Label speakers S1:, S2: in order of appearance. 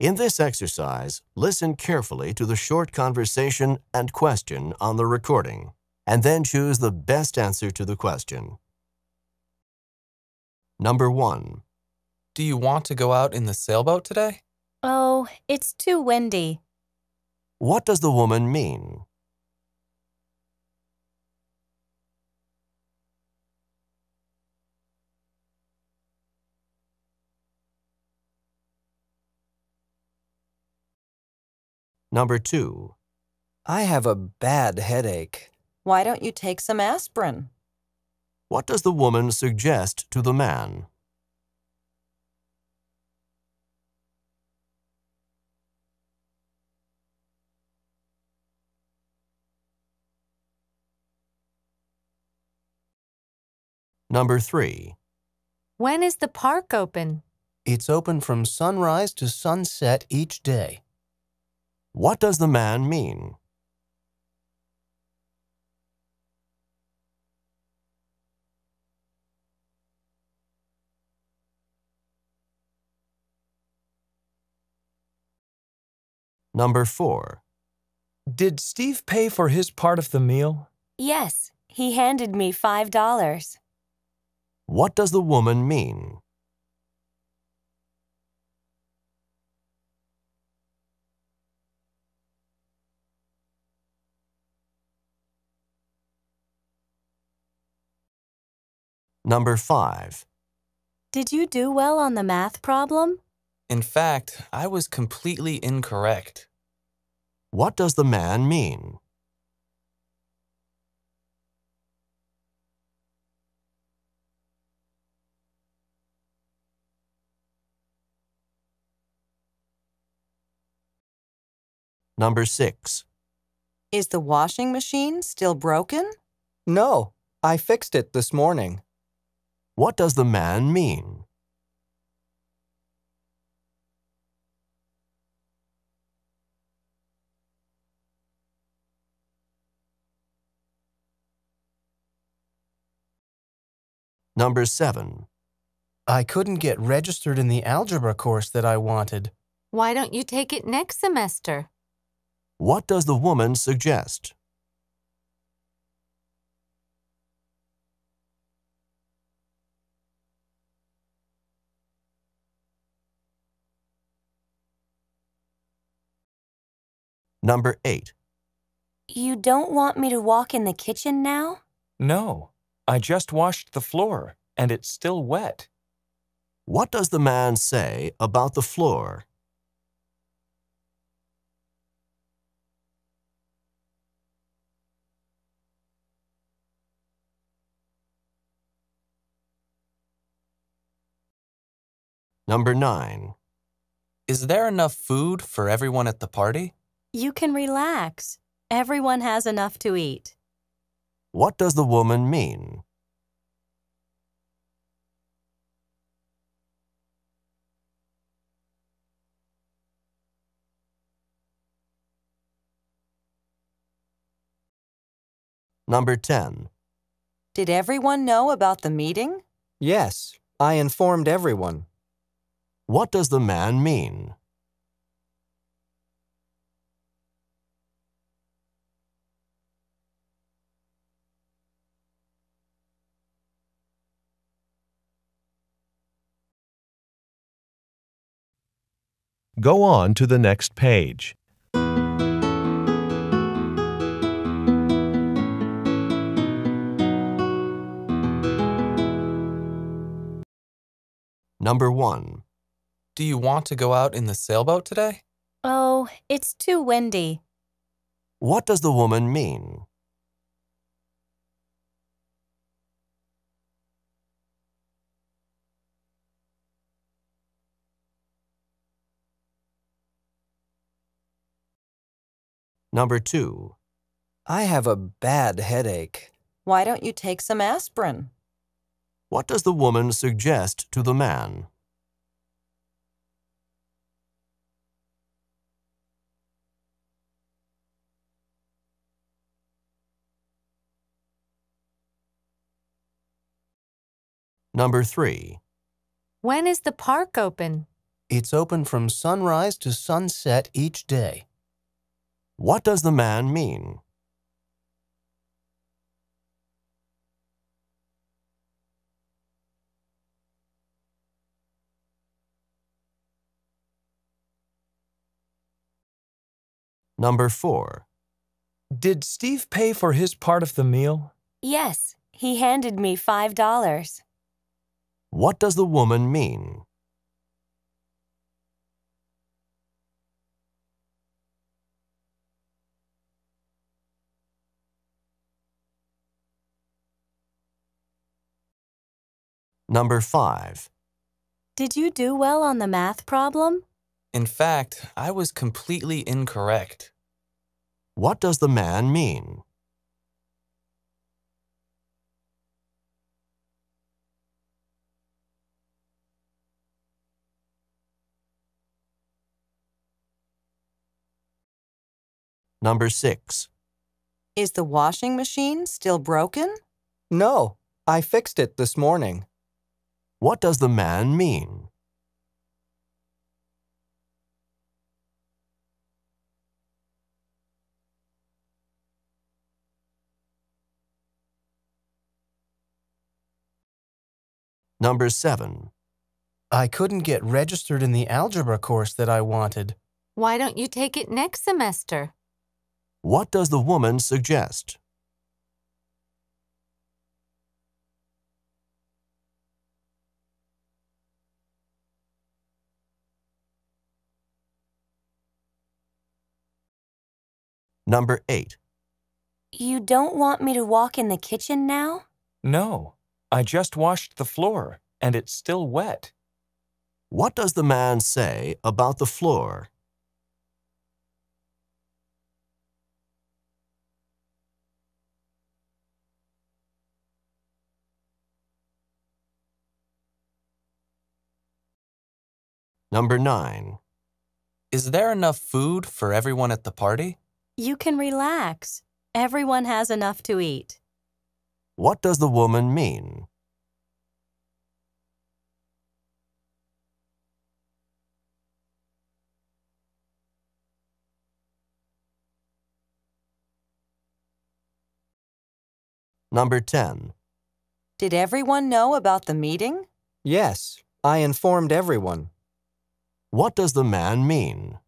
S1: In this exercise, listen carefully to the short conversation and question on the recording, and then choose the best answer to the question. Number 1.
S2: Do you want to go out in the sailboat today?
S3: Oh, it's too windy.
S1: What does the woman mean? Number 2.
S4: I have a bad headache.
S5: Why don't you take some aspirin?
S1: What does the woman suggest to the man? Number 3.
S3: When is the park open?
S4: It's open from sunrise to sunset each day.
S1: What does the man mean? Number 4.
S6: Did Steve pay for his part of the meal?
S3: Yes, he handed me $5.
S1: What does the woman mean? Number 5.
S3: Did you do well on the math problem?
S2: In fact, I was completely incorrect.
S1: What does the man mean? Number 6.
S5: Is the washing machine still broken?
S4: No, I fixed it this morning.
S1: What does the man mean? Number 7.
S4: I couldn't get registered in the algebra course that I wanted.
S3: Why don't you take it next semester?
S1: What does the woman suggest? Number 8.
S3: You don't want me to walk in the kitchen now?
S6: No, I just washed the floor, and it's still wet.
S1: What does the man say about the floor? Number 9.
S2: Is there enough food for everyone at the party?
S3: You can relax. Everyone has enough to eat.
S1: What does the woman mean? Number 10.
S5: Did everyone know about the meeting?
S4: Yes, I informed everyone.
S1: What does the man mean?
S7: Go on to the next page.
S1: Number 1.
S2: Do you want to go out in the sailboat today?
S3: Oh, it's too windy.
S1: What does the woman mean? Number 2.
S4: I have a bad headache.
S5: Why don't you take some aspirin?
S1: What does the woman suggest to the man? Number 3.
S3: When is the park open?
S4: It's open from sunrise to sunset each day.
S1: What does the man mean? Number 4.
S6: Did Steve pay for his part of the meal?
S3: Yes, he handed me $5.
S1: What does the woman mean? Number 5.
S3: Did you do well on the math problem?
S2: In fact, I was completely incorrect.
S1: What does the man mean? Number 6.
S5: Is the washing machine still broken?
S8: No, I fixed it this morning.
S1: What does the man mean? Number 7.
S4: I couldn't get registered in the algebra course that I wanted.
S9: Why don't you take it next semester?
S1: What does the woman suggest? Number 8.
S3: You don't want me to walk in the kitchen now?
S6: No, I just washed the floor, and it's still wet.
S1: What does the man say about the floor? Number 9.
S2: Is there enough food for everyone at the party?
S3: You can relax. Everyone has enough to eat.
S1: What does the woman mean? Number 10.
S5: Did everyone know about the meeting?
S8: Yes, I informed everyone.
S1: What does the man mean?